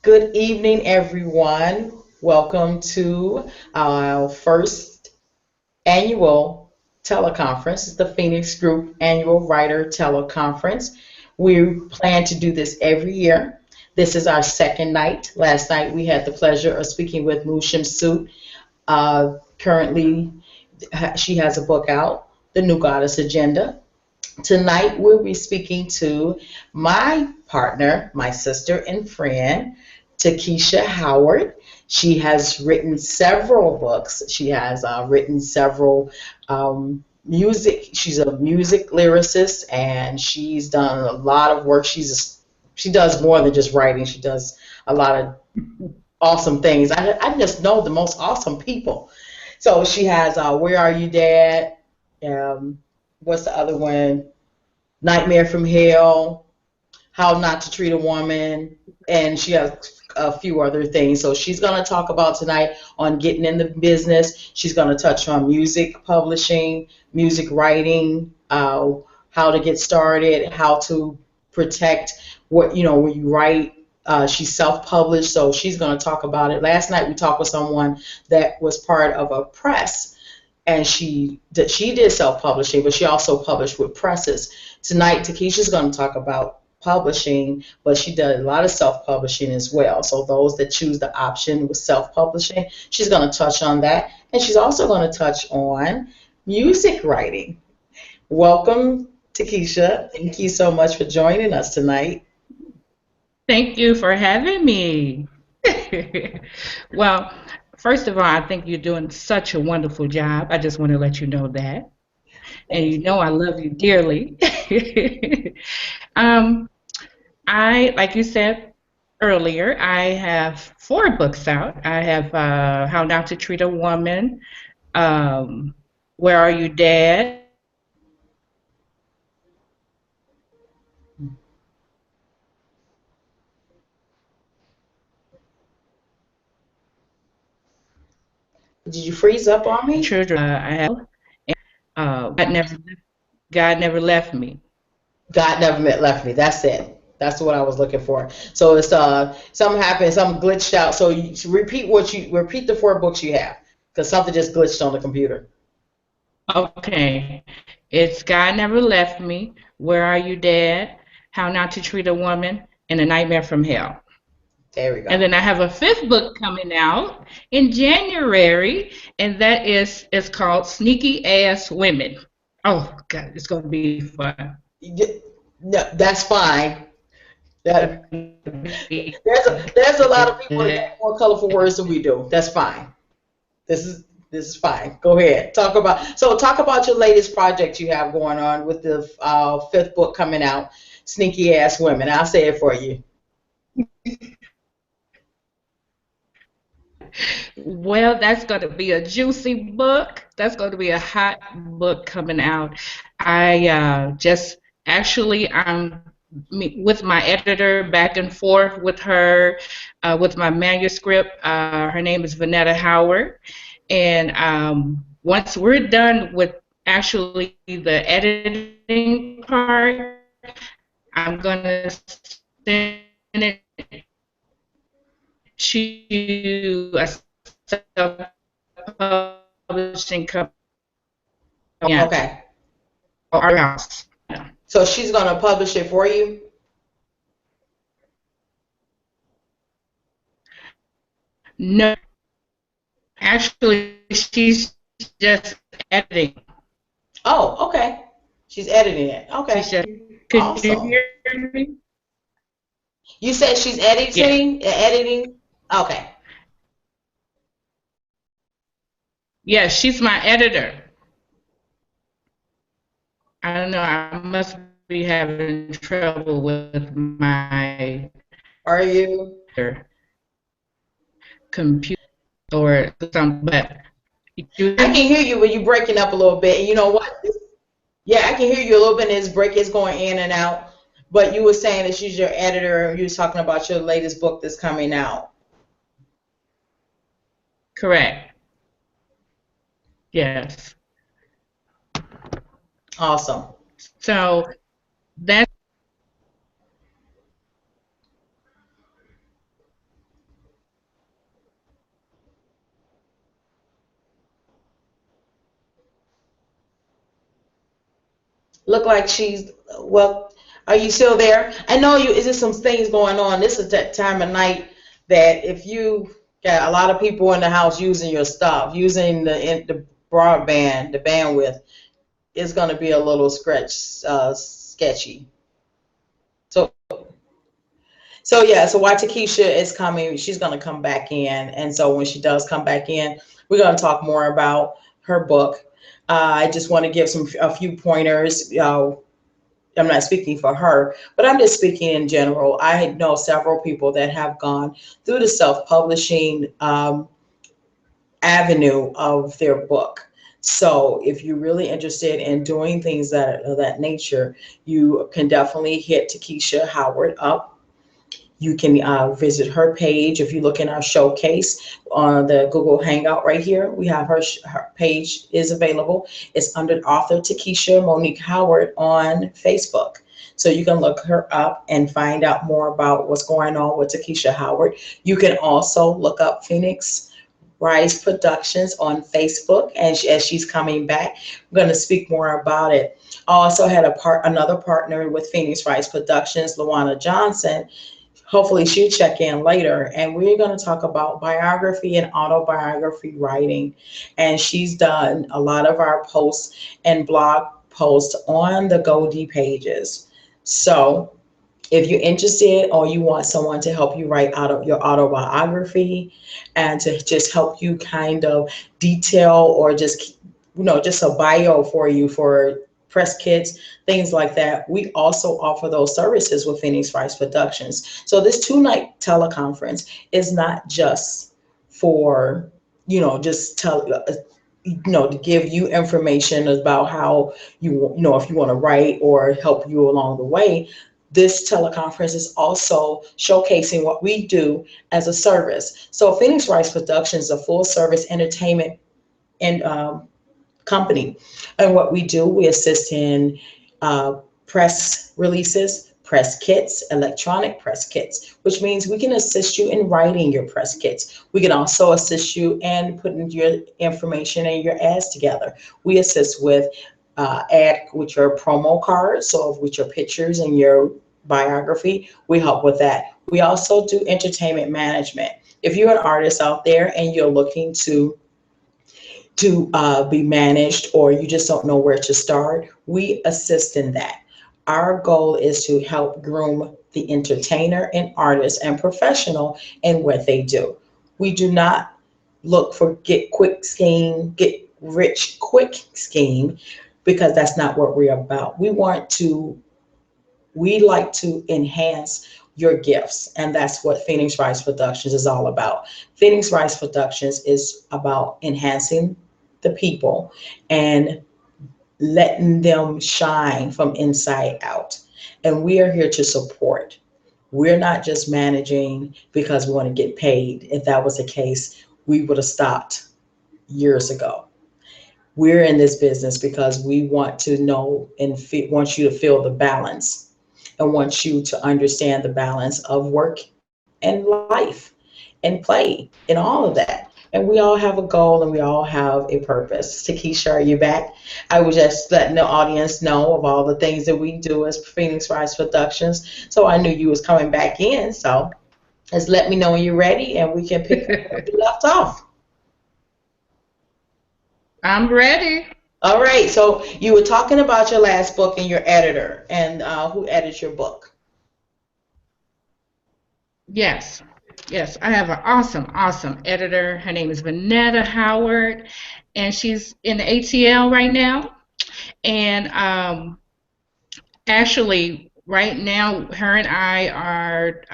Good evening, everyone. Welcome to our first annual teleconference. It's the Phoenix Group Annual Writer Teleconference. We plan to do this every year. This is our second night. Last night we had the pleasure of speaking with Mushim Soot. Currently, she has a book out, The New Goddess Agenda. Tonight we'll be speaking to my partner, my sister and friend, Takesha Howard. She has written several books. She has written several music. She's a music lyricist, and she's done a lot of work. She does more than just writing. She does a lot of awesome things. I just know the most awesome people. So she has Where Are You, Dad? Um, what's the other one? Nightmare from Hell, How Not to Treat a Woman, and she has a few other things. So she's going to talk about tonight on getting in the business. She's going to touch on music publishing, music writing, how to get started, how to protect when you write. She's self-published, so she's going to talk about it. Last night we talked with someone that was part of a press, and she did self-publishing, but she also published with presses. Tonight, Takesha's going to talk about publishing, but she does a lot of self-publishing as well. So those that choose the option with self-publishing, she's going to touch on that, and she's also going to touch on music writing. Welcome, Takesha. Thank you so much for joining us tonight. Thank you for having me. Well, first of all, I think you're doing such a wonderful job. I just want to let you know that. And Thank you you. know I love you dearly. um, like you said earlier, I have four books out. I have How Not to Treat a Woman, um, Where Are You, Dad? Did you freeze up on me? Children. I have God never left me. God never left me. That's it. That's what I was looking for. So it's something happened, something glitched out. So you repeat the four books you have because something just glitched on the computer. Okay. It's God Never Left Me, Where Are You, Dad? How Not to Treat a Woman, and A Nightmare from Hell. There we And go. then I have a fifth book coming out in January, and that is it's called Sneaky Ass Women. Oh God, it's gonna be fun. No, that's fine. It's That gonna be there's a lot of people that good. got more colorful words than we do. That's fine. This is fine. Go ahead. Talk about your latest project you have going on with the fifth book coming out, Sneaky Ass Women. I'll say it for you. Well, that's going to be a juicy book. That's going to be a hot book coming out. I just actually I'm with my editor back and forth with her with my manuscript. Her name is Vanetta Howard, and once we're done with actually the editing part, I'm going to send it to a self-publishing company at Okay. our house. So she's gonna publish it for you. No, actually, she's just editing. Oh, okay. She's editing it. She's Okay. just. Could you Awesome. hear me? You said she's Yes. editing. Okay. Yes, she's my editor. I don't know. I must be having trouble with my Are you? computer or something, but you I hear can me? hear you, but you're breaking up a little bit. And you know what? Yeah, I can hear you a little bit. And this break is going in and out. But you were saying that she's your editor. You was talking about your latest book that's coming out. Correct. Yes. Awesome. So that's Look like she's well. Are you still there? I know you. Is there some things going on? This is that time of night that if you got a lot of people in the house using your stuff, using the broadband, the bandwidth, it's going to be a little sketchy. So so while Takesha is coming, she's going to come back in, and so when she does come back in, we're going to talk more about her book. I just want to give a few pointers. I'm not speaking for her, but I'm just speaking in general. I know several people that have gone through the self-publishing avenue of their book. So if you're really interested in doing things that of that nature, you can definitely hit Takesha Howard up. You can visit her page. If you look in our showcase on the Google Hangout right here, we have her page is available. It's under author Takesha Monique Howard on Facebook. So you can look her up and find out more about what's going on with Takesha Howard. You can also look up Phoenix Rise Productions on Facebook, and as she's coming back, I'm going to speak more about it. I also had another partner with Phoenix Rise Productions, Lawana Johnson. Hopefully she'll check in later, and we're going to talk about biography and autobiography writing. And she's done a lot of our posts and blog posts on the Goldie pages. So if you're interested or you want someone to help you write out of your autobiography and to just help you kind of detail or just just a bio for you for press kits, things like that, we also offer those services with Phoenix Rice Productions. So this 2-night teleconference is not just for just to give you information about how if you want to write or help you along the way. This teleconference is also showcasing what we do as a service. So Phoenix Rice Productions is a full service entertainment and company. And what we do, we assist in press releases, press kits, electronic press kits, which means we can assist you in writing your press kits. We can also assist you in putting your information and your ads together. We assist with ad with your promo cards, so with your pictures and your biography, we help with that. We also do entertainment management. If you're an artist out there and you're looking to be managed, or you just don't know where to start, we assist in that. Our goal is to help groom the entertainer and artist and professional in what they do. We do not look for get rich quick scheme, because that's not what we're about. We like to enhance your gifts, and that's what Phoenix Rice Productions is all about. Phoenix Rice Productions is about enhancing the people and letting them shine from inside out. And we are here to support. We're not just managing because we want to get paid. If that was the case, we would have stopped years ago. We're in this business because we want to know and want you to feel the balance, and want you to understand the balance of work and life and play and all of that. And we all have a goal and we all have a purpose. Takesha, are you back? I was just letting the audience know of all the things that we do as Phoenix Rise Productions. So I knew you was coming back in. So just let me know when you're ready and we can pick up where you left off. I'm ready. All right. So you were talking about your last book and your editor, and who edited your book? Yes. Yes, I have an awesome, awesome editor. Her name is Vanetta Howard, and she's in the ATL right now. And actually, right now, her and I are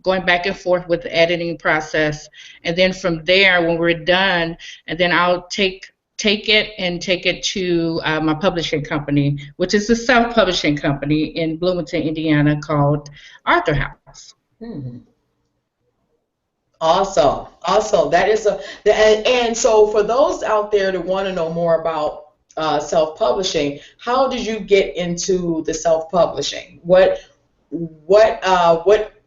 going back and forth with the editing process, and then from there, when we're done, and then I'll take it and take it to my publishing company, which is a self-publishing company in Bloomington, Indiana, called Arthur House. Hmm. Awesome, awesome. That is and so for those out there that want to know more about self-publishing, how did you get into the self-publishing? What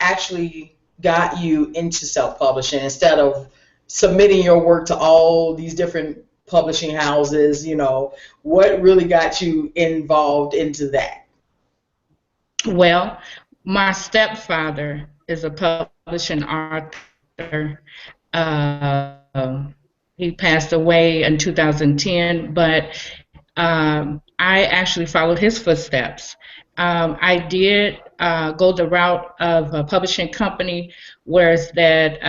actually got you into self-publishing instead of submitting your work to all these different? publishing houses, what really got you involved into that? Well, my stepfather is a publishing author. He passed away in 2010, but I actually followed his footsteps. I did go the route of a publishing company, whereas that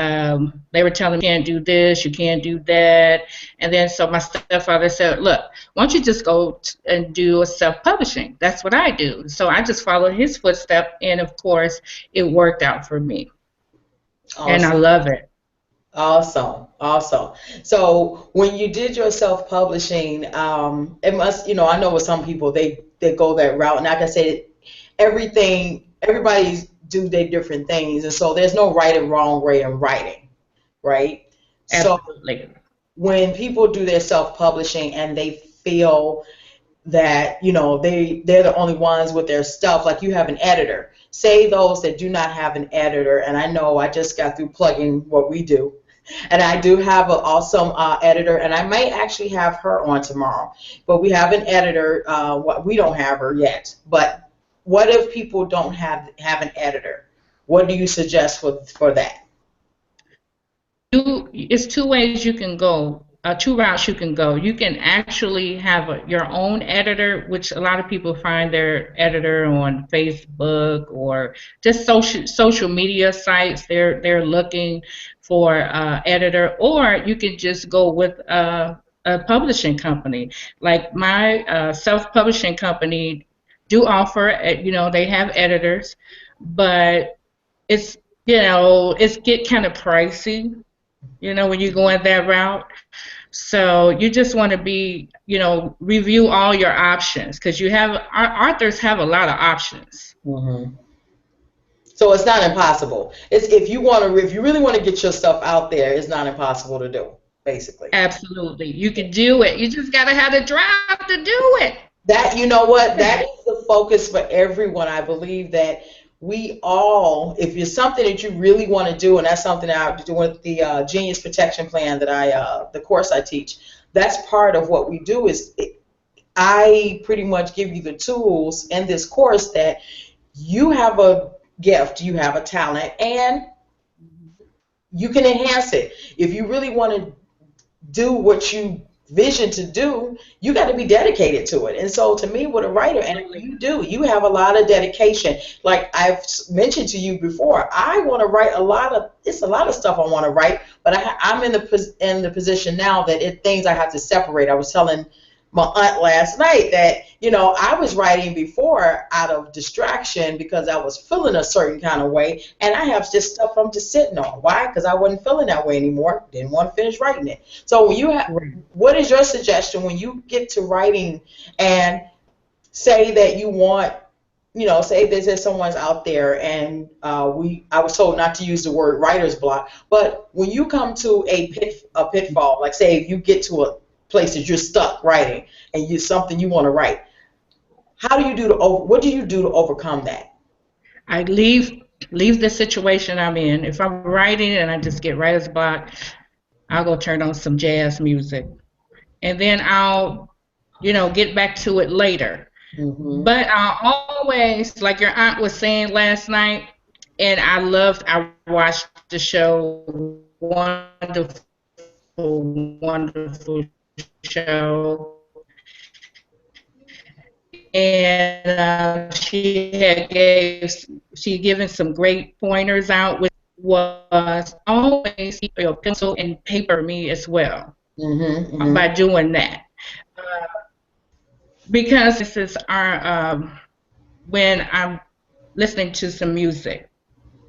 they were telling me you can't do this, you can't do that, and then so my stepfather said, "Look, why don't you just go and do a self-publishing?" That's what I do. So I just followed his footsteps, and of course, it worked out for me, and I Awesome. love it. Awesome, awesome. So when you did your self-publishing, it must, I know with some people they go that route, and like I said, everybody's do their different things, and so there's no right and wrong way in writing, right? So Absolutely. when people do their self-publishing and they feel that they're the only ones with their stuff, like you have an editor, say those that do not have an editor, and I know I just got through plugging what we do, and I do have an awesome editor, and I may actually have her on tomorrow, but we have an editor. We don't have her yet, but what if people don't have an editor? What do you suggest for that? It's two ways you can go, two routes you can go. You can actually have your own editor, which a lot of people find their editor on Facebook or just social media sites. They're looking for editor, or you can just go with a publishing company. Like my self-publishing company do offer, they have editors, but it's it's get kind of pricey, when you go in that route. So you just want to be, review all your options because authors have a lot of options. Hmm. So it's not impossible. It's if you really want to get your stuff out there, it's not impossible to do, basically. Absolutely. You can do it. You just got to have the drive to do it. That, you know what, that is the focus for everyone. I believe that we all, if it's something that you really want to do, and that's something that I do with the Genius Protection Plan that the course I teach, that's part of what we do is I pretty much give you the tools in this course that you have a gift, you have a talent, and you can enhance it. If you really want to do what you vision to do, you got to be dedicated to it. And so to me, with a writer, and Absolutely. you have a lot of dedication. Like I've mentioned to you before, I want to write it's a lot of stuff I want to write, but I'm in the position now that things I have to separate. I was telling my aunt last night that I was writing before out of distraction because I was feeling a certain kind of way, and I have just stuff I'm just sitting on. Why? Because I wasn't feeling that way anymore. Didn't want to finish writing it. So Right. what is your suggestion when you get to writing and say that you want, say there's someone's out there, and I was told not to use the word writer's block, but when you come to a pitfall, like say if you get to a place that you're stuck writing and something you want to write, what do you do to overcome that? I leave the situation I'm in. If I'm writing and I just get writer's block, I'll go turn on some jazz music, and then I'll, get back to it later. Hmm. But I always, like your aunt was saying last night, and I watched the show, wonderful, wonderful show, and she had given some great pointers out, which was always keep your pencil and paper me as well Hmm. Hmm. by doing that. Because this is our when I'm listening to some music.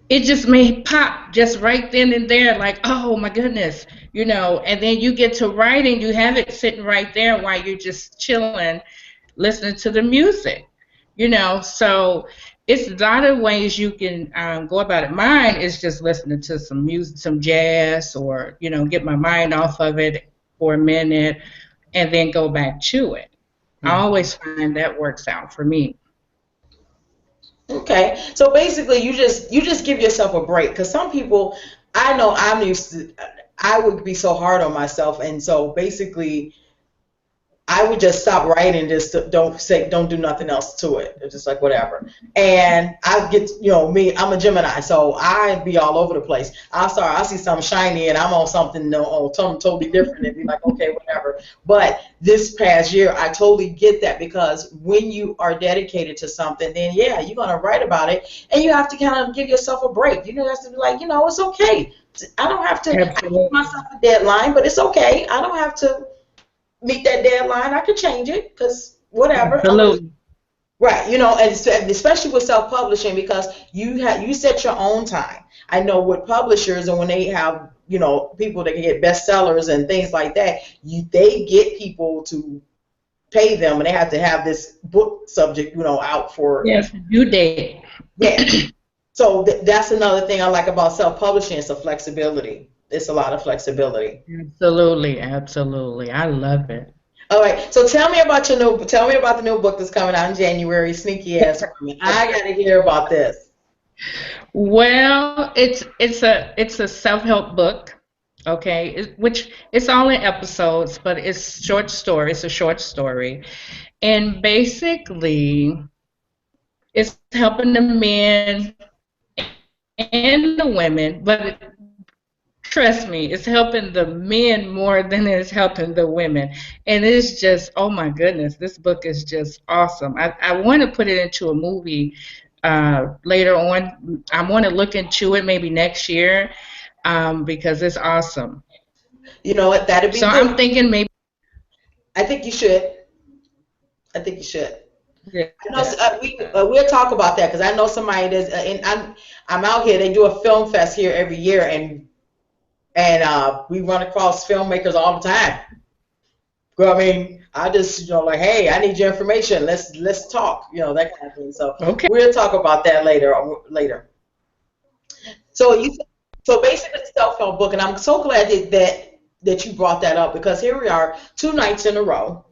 It just may pop just right then and there, like, oh my goodness, and then you get to writing, you have it sitting right there while you're just chilling, listening to the music, so it's a lot of ways you can go about it. Mine is just listening to some music, some jazz, or, get my mind off of it for a minute and then go back to it. I Hmm. always find that works out for me. Okay, so basically, you just give yourself a break because some people, I know I'm used to. I would be so hard on myself, and so basically I would just stop writing, just don't do nothing else to it. It's just like whatever. And I get, me, I'm a Gemini, so I'd be all over the place. I see something shiny and I'm on something, on something totally different and be like, okay, whatever. But this past year, I totally get that, because when you are dedicated to something, then yeah, you're gonna write about it, and you have to kind of give yourself a break. You have to be like, it's okay. I don't have to. I give Absolutely. myself a deadline, but it's okay. I don't have to meet that deadline. I could change it because whatever. Absolutely. Right, and especially with self-publishing, because you set your own time. I know with publishers, and when they have people that can get bestsellers and things like that, they get people to pay them, and they have to have this book subject out for. Yes, due date. Yeah. So that's another thing I like about self-publishing. It's a flexibility. It's a lot of flexibility. Absolutely, absolutely. I love it. All right. So tell me about the new book that's coming out in January. Sneaky ass woman. I got to hear about this. Well, it's a self-help book, okay, which it's all in episodes, but it's short story. It's a short story, and basically, it's helping the men and the women, but trust me, it's helping the men more than it's helping the women. And it's just, oh my goodness, this book is just awesome. I want to put it into a movie later on. I want to look into it maybe next year because it's awesome. You know what? That'd be So I'm good. thinking maybe I think you should. I think you should. I know that. we'll talk about that, because I know somebody that's and I'm out here. They do a film fest here every year, and we run across filmmakers all the time. Well, I mean, I just like, hey, I need your information. Let's talk. That kind of thing. So Okay. we'll talk about that later. So so basically, it's a self-help book, and I'm so glad that you brought that up, because here we are, 2 nights in a row,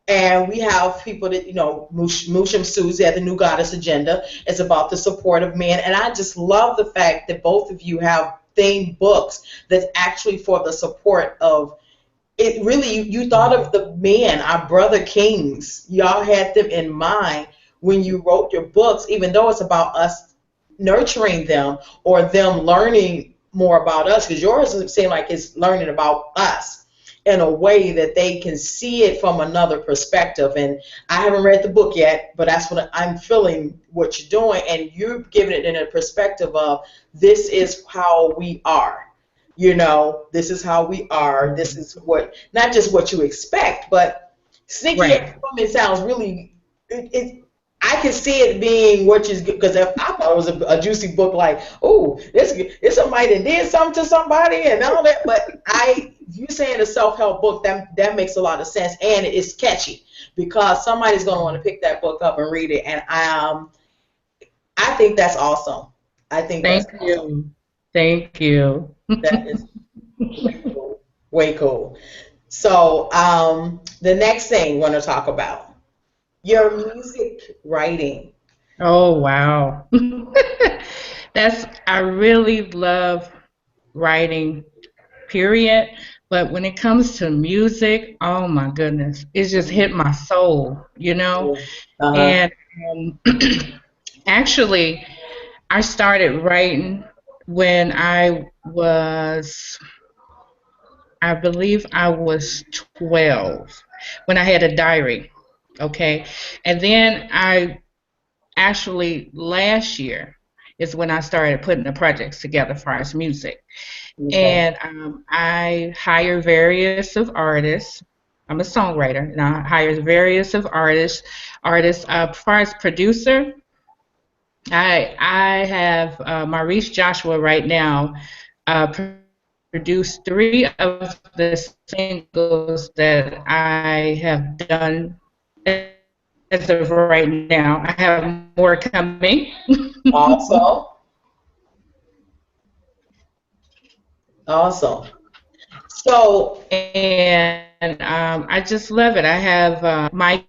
and we have people that Mushim Susie at the New Goddess Agenda. It's about the support of men, and I just love the fact that both of you have themed books that's actually for the support of it. Really, you thought of the men, our brother kings. Y'all had them in mind when you wrote your books, even though it's about us nurturing them or them learning more about us, because yours seemed like it's learning about us in a way that they can see it from another perspective. And I haven't read the book yet, but that's what I'm feeling what you're doing, and you're giving it in a perspective of this is how we are. This is how we are. This is what, not just what you expect, but sneaky Right. woman sounds really. I can see it being what you, because if I thought it was a juicy book, like, oh, it's somebody that did something to somebody and all that. But you saying a self-help book, that makes a lot of sense, and it's catchy, because somebody's gonna want to pick that book up and read it, and I think that's awesome. I think that's Thank awesome. you. Thank you. That is way cool. Way cool. So the next thing we're going to talk about, your music writing. Oh, wow. I really love writing, period. But when it comes to music, oh my goodness, it just hit my soul, you know? Uh-huh. And um, actually, I started writing when I believe I was 12, when I had a diary, okay? And then last year is when I started putting the projects together for as music. Okay. And I hire various of artists. I'm a songwriter, and I hire various of artists. As far as producer, I have Maurice Joshua right now produced three of the singles that I have done as of right now. I have more coming. Awesome. Awesome. So, And I just love it. I have Mike.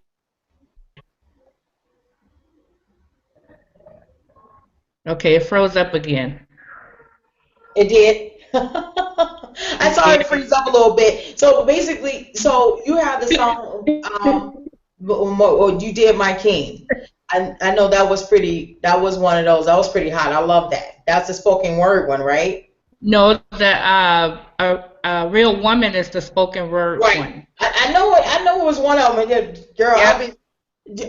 Okay, it froze up again. it did. I saw it freeze up a little bit. So basically, so you have the song, or you did My King. I know that was pretty. That was one of those. That was pretty hot. I love that. That's the spoken word one, right? No, the a real woman is the spoken word Right. one. I know it. I know it was one of them. And girl, Yep.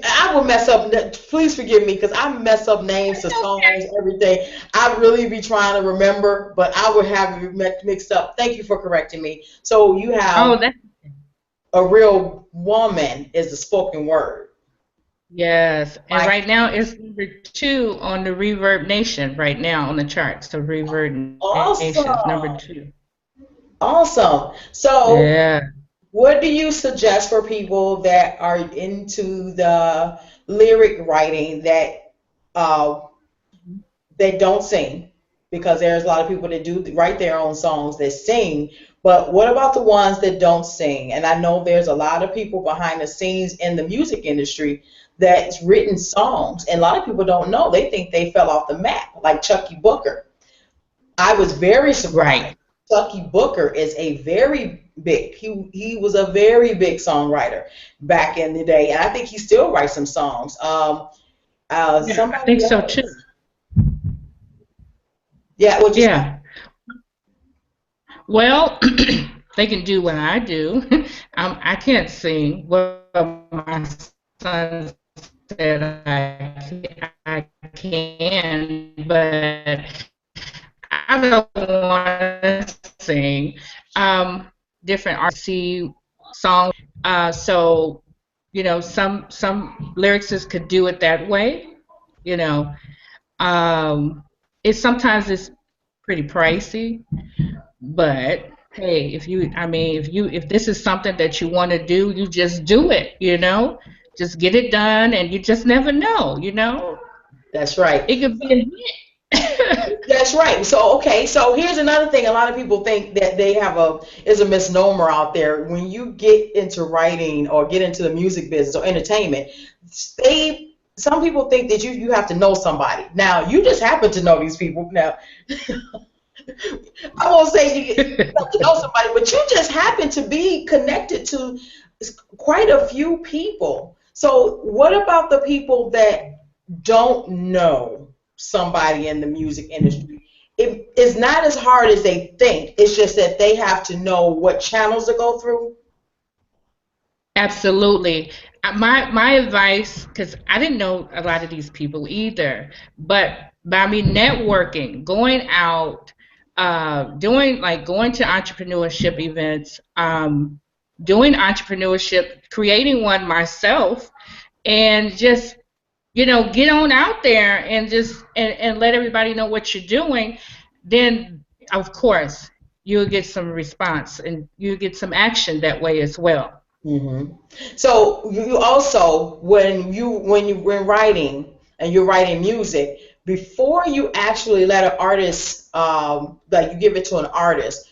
I would mess up. Please forgive me because I mess up names to songs, everything. I really be trying to remember, but I would have it mixed up. Thank you for correcting me. So you Oh, have that a real woman is the spoken word. yes. And Like right now it's number 2 on the Reverb Nation right now on the charts. So Reverb Nation is number awesome, 2. awesome. So Yeah. what do you suggest for people that are into the lyric writing that uh, they don't sing because there's a lot of people that do write their own songs that sing, but what about the ones that don't sing? And I know there's a lot of people behind the scenes in the music industry that's written songs, and a lot of people don't know. They think they fell off the map, like Chucky Booker. I was very surprised. Right. Chucky Booker is a very big. He was a very big songwriter back in the day, and I think he still writes some songs. Yeah, I Somebody think so too. else. Yeah, what you say? Yeah. Well, they can do what I do. I can't sing. Well, my son said I can, but I don't want to sing. Different RC songs. So some lyricists could do it that way. You know, um, it's pretty pricey, but hey, if this is something that you want to do, you just do it. Just get it done, and you just never know. That's right. It could be a hit. That's right. So okay, so here's another thing. A lot of people think that they have a is a misnomer out there. When you get into writing or get into the music business or entertainment, some people think that you have to know somebody. Now you just happen to know these people. Now I won't say you have to know somebody, but you just happen to be connected to quite a few people. So what about the people that don't know somebody in the music industry? It's not as hard as they think. It's just that they have to know what channels to go through. Absolutely. My advice, because I didn't know a lot of these people either, but by me networking, going out, going to entrepreneurship events, doing entrepreneurship, creating one myself, and just get on out there and and let everybody know what you're doing. Then, of course, you'll get some response and you'll get some action that way as well. hmm So you also when writing and you're writing music before you actually let an artist like you give it to an artist,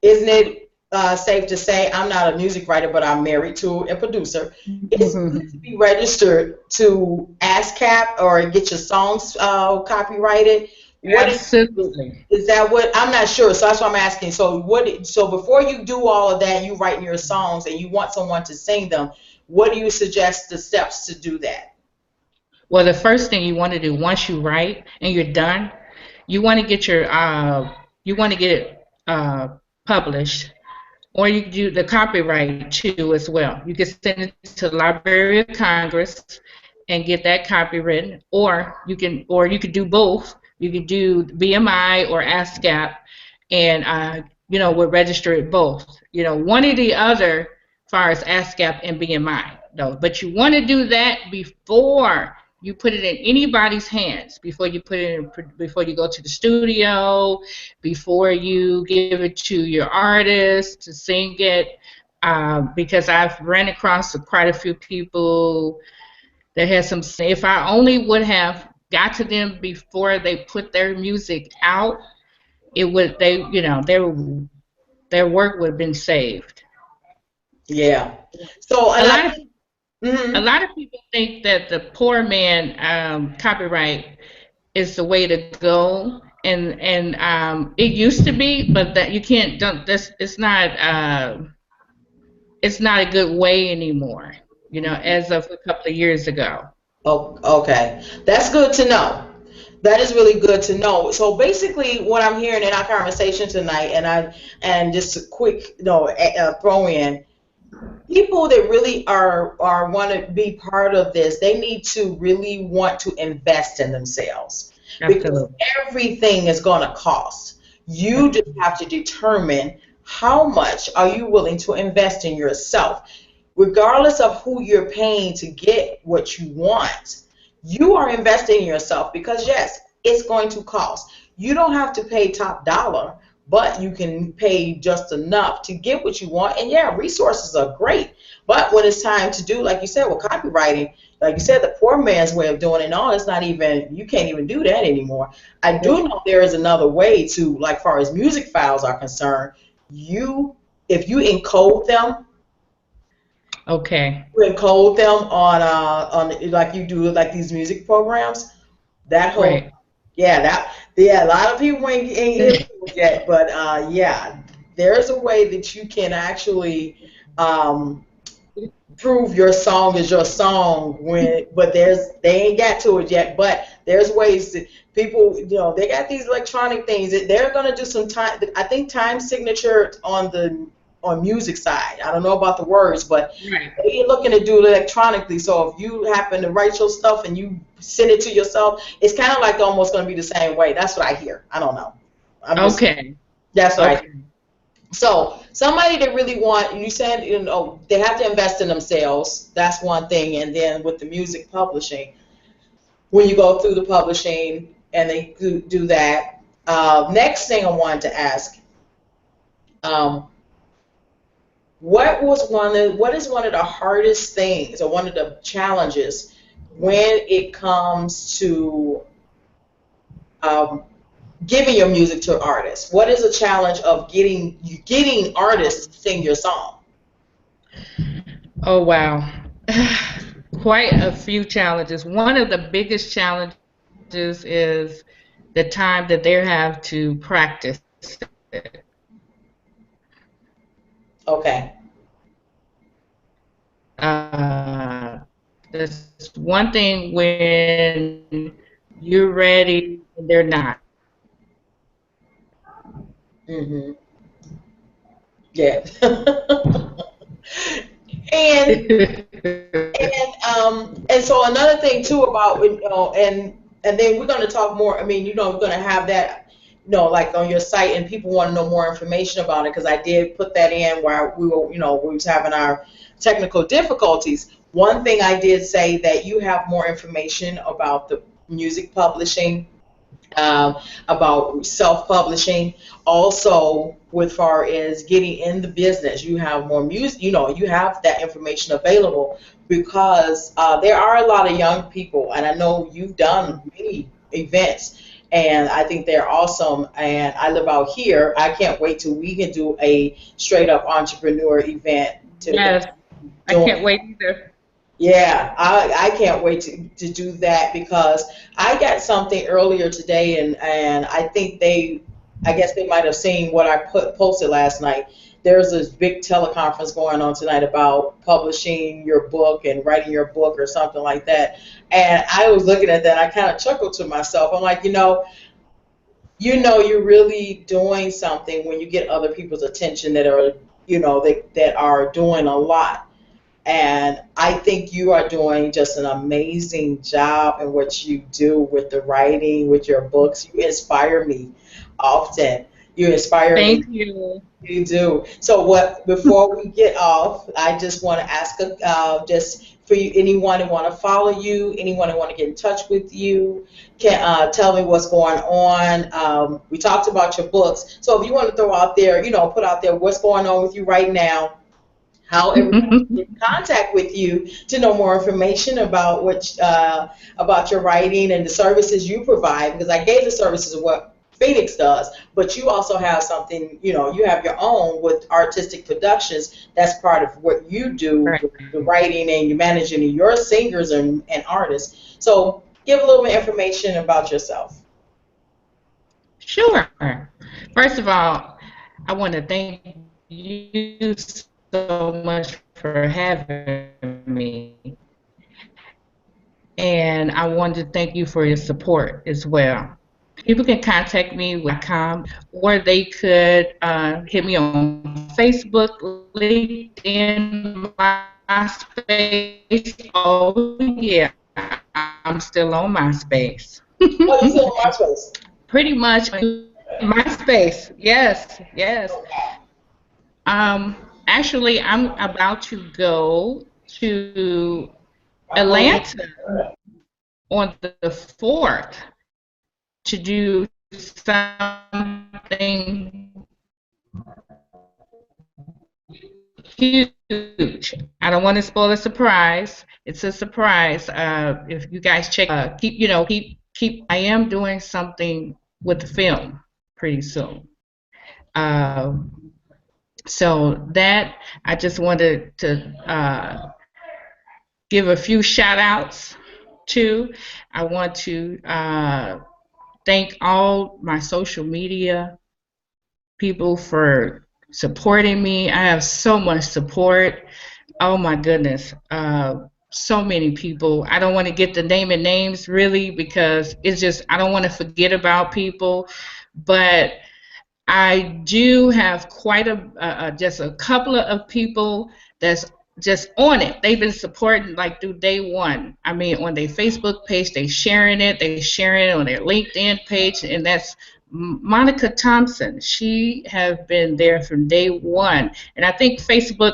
isn't it safe to say I'm not a music writer, but I'm married to a producer? It's good to be registered to ASCAP or get your songs copyrighted. What Absolutely. is that? What I'm not sure, so that's why I'm asking. So what? So before you do all of that, you write your songs and you want someone to sing them. What do you suggest the steps to do that? Well, the first thing you want to do once you write and you're done, you want to get you want to get it published, or you can do the copyright too as well. You can send it to the Library of Congress and get that copywritten, or you could do both. You could do BMI or ASCAP, and would register it both. One or the other, as far as ASCAP and BMI. No, but you want to do that before you put it in anybody's hands. Before you go to the studio, before you give it to your artist to sing it. Because I've ran across quite a few people that had some. If I only would have got to them before they put their music out, it would their work would have been saved. Yeah. So A and I lot of think. a Mhm. lot of people think that the poor man copyright is the way to go, and it used to be, but that you can't don't this it's not a good way anymore, as of a couple of years ago. Oh, okay. That's good to know. That is really good to know. So basically, what I'm hearing in our conversation tonight, and just a quick, throw in, people that really are want to be part of this, they need to really want to invest in themselves because Absolutely. everything is going to cost. You just have to determine how much are you willing to invest in yourself, regardless of who you're paying to get what you want. You are investing in yourself because yes, it's going to cost. You don't have to pay top dollar, but you can pay just enough to get what you want. And yeah, resources are great. But when it's time to do, like you said, with copywriting, like you said, the poor man's way of doing it, no, it's not even, you can't even do that anymore. I do know there is another way to, like, far as music files are concerned, you, if you encode them, Okay. on like you do like these music programs, that whole, Right. yeah, a lot of people ain't hit it yet, but yeah, there's a way that you can actually um, prove your song is your song when, but they ain't got to it yet, but there's ways that people, they got these electronic things that they're gonna do some time. I think time signature on music side. I don't know about the words, but Right. they're looking to do it electronically. So if you happen to write your stuff and you send it to yourself, it's kind of like almost going to be the same way. That's what I hear. I don't know. I'm just Okay. That's what I hear. Okay. So somebody that really want, you said, they have to invest in themselves. That's one thing. And then with the music publishing, when you go through the publishing and they do that, next thing I wanted to ask, um, what is one of the hardest things or one of the challenges when it comes to um, giving your music to artists? What is a challenge of getting artists to sing your song? Oh, wow. Quite a few challenges. One of the biggest challenges is the time that they have to practice it. Okay. That's one thing when you're ready and they're not. Hmm. Yeah. and and so another thing too about, and then we're going to talk more. I mean, we're going to have that, like on your site, and people want to know more information about it because I did put that in while we was having our technical difficulties. One thing I did say that you have more information about the music publishing, um, about self-publishing. Also, with far as getting in the business, you have more music. You have that information available because there are a lot of young people, and I know you've done many events, and I think they're awesome. And I live out here. I can't wait till we can do a straight up entrepreneur event to Yes, I doing. can't wait either. Yeah, I can't wait to do that because I got something earlier today, and I guess they might have seen what I posted last night. There's this big teleconference going on tonight about publishing your book and writing your book or something like that. And I was looking at that, I kind of chuckled to myself. I'm like, you're really doing something when you get other people's attention that are, that are doing a lot, and I think you are doing just an amazing job in what you do with the writing, with your books. You inspire me often. You inspire me. Thank you. You do. So what? Before we get off, I just want to ask, just for you, anyone who want to follow you, anyone who want to get in touch with you, can tell me what's going on. We talked about your books, so if you want to throw out there, put out there what's going on with you right now, how everybody can get in contact with you to know more information about about your writing and the services you provide. Because I gave the services of what Phoenix does, but you also have something. You have your own with artistic productions. That's part of what you do Right. with the writing, and you managing your singers and artists. So give a little bit of information about yourself. Sure. First of all, I want to thank you so much for having me. And I want to thank you for your support as well. People can contact me with or they could hit me on Facebook, LinkedIn, MySpace. Oh, yeah, I'm still on MySpace. Oh, you still on Pretty MySpace? much MySpace. Yes, yes. Actually, I'm about to go to Atlanta on the 4th to do something huge. I don't want to spoil a surprise. It's a surprise. If you guys check, keep. I am doing something with the film pretty soon. Um, so that I just wanted to give a few shout outs to. I want to thank all my social media people for supporting me. I have so much support. Oh my goodness. So many people. I don't want to get the name and names really because it's just, I don't want to forget about people. But I do have quite just a couple of people that's just on it. They've been supporting like through day one. I mean, on their Facebook page, they sharing it. They sharing it on their LinkedIn page, and that's Monica Thompson. She have been there from day one, and I think Facebook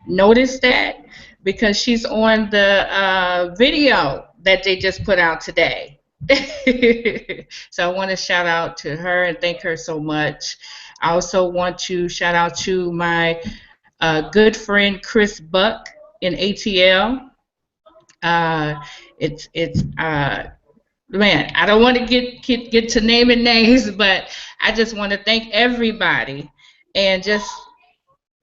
noticed that because she's on the video that they just put out today. So I want to shout out to her and thank her so much. I also want to shout out to my good friend Chris Buck in ATL. Uh, it's man, I don't want to get to naming names, but I just want to thank everybody and just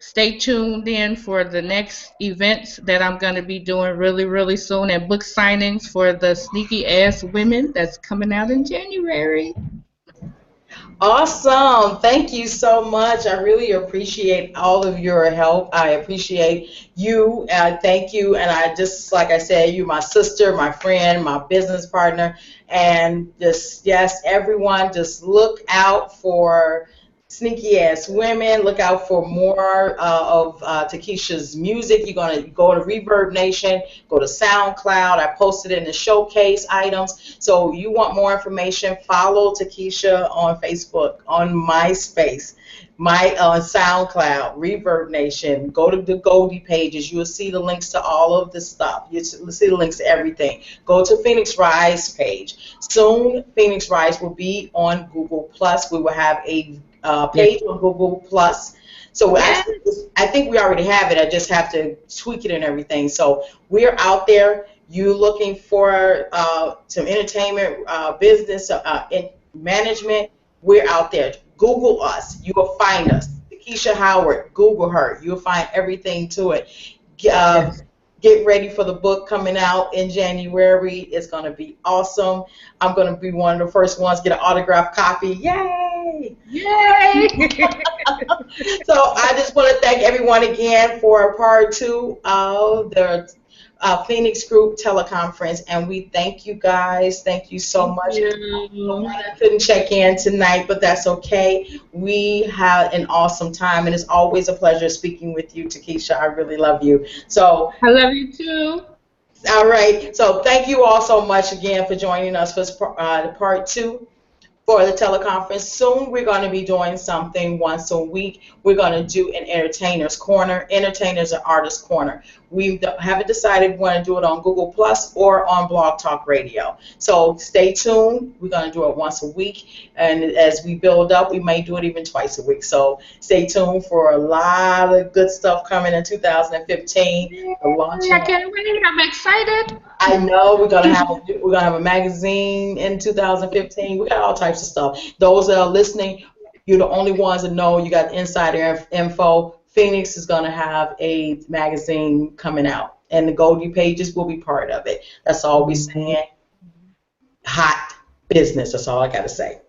stay tuned in for the next events that I'm going to be doing really, really soon and book signings for the Sneaky Ass Women that's coming out in January. Awesome. Thank you so much. I really appreciate all of your help. I appreciate you. Thank you. And I just, like I said, you, my sister, my friend, my business partner. And just, yes, everyone, just look out for Sneaky Ass Women. Look out for more of Takesha's music. You're going to go to Reverb Nation, go to SoundCloud. I posted in the showcase items. So you want more information, follow Takesha on Facebook, on MySpace, my SoundCloud, Reverb Nation. Go to the Goldie pages. You will see the links to all of the stuff. You'll see the links to everything. Go to Phoenix Rise page. Soon, Phoenix Rise will be on Google Plus. We will have a page on Google Plus. So I think we already have it. I just have to tweak it and everything. So we're out there. You looking for some entertainment, business, in management? We're out there. Google us. You will find us. Keisha Howard. Google her. You'll find everything to it. Uh, Yes. Get ready for the book coming out in January. It's going to be awesome. I'm going to be one of the first ones to get an autographed copy. Yay! Yay! So I just want to thank everyone again for part two of the Phoenix Group teleconference, and we thank you guys. Thank you so Thank much. you. I couldn't check in tonight, but that's okay. We had an awesome time, and it's always a pleasure speaking with you, Takesha. I really love you. So, I love you too. all right. So, thank you all so much again for joining us for part two for the teleconference. Soon we're going to be doing something once a week. We're going to do an entertainers corner, entertainers and artists corner. We haven't decided if we want to do it on Google Plus or on Blog Talk Radio. So stay tuned. We're going to do it once a week, and as we build up, we may do it even twice a week. So stay tuned for a lot of good stuff coming in 2015. The Yay, I launching. can't wait. I'm excited. I know we're gonna have a magazine in 2015. We got all types of stuff. Those that are listening, you're the only ones that know. You got insider info. Phoenix is gonna have a magazine coming out, and the Goldie pages will be part of it. That's all we're saying. Hot business. That's all I gotta say.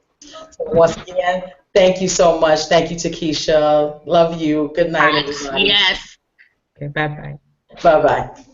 So once again, thank you so much. Thank you, Takesha. Love you. Good night, Yes, everybody. yes. Okay, bye bye. Bye bye.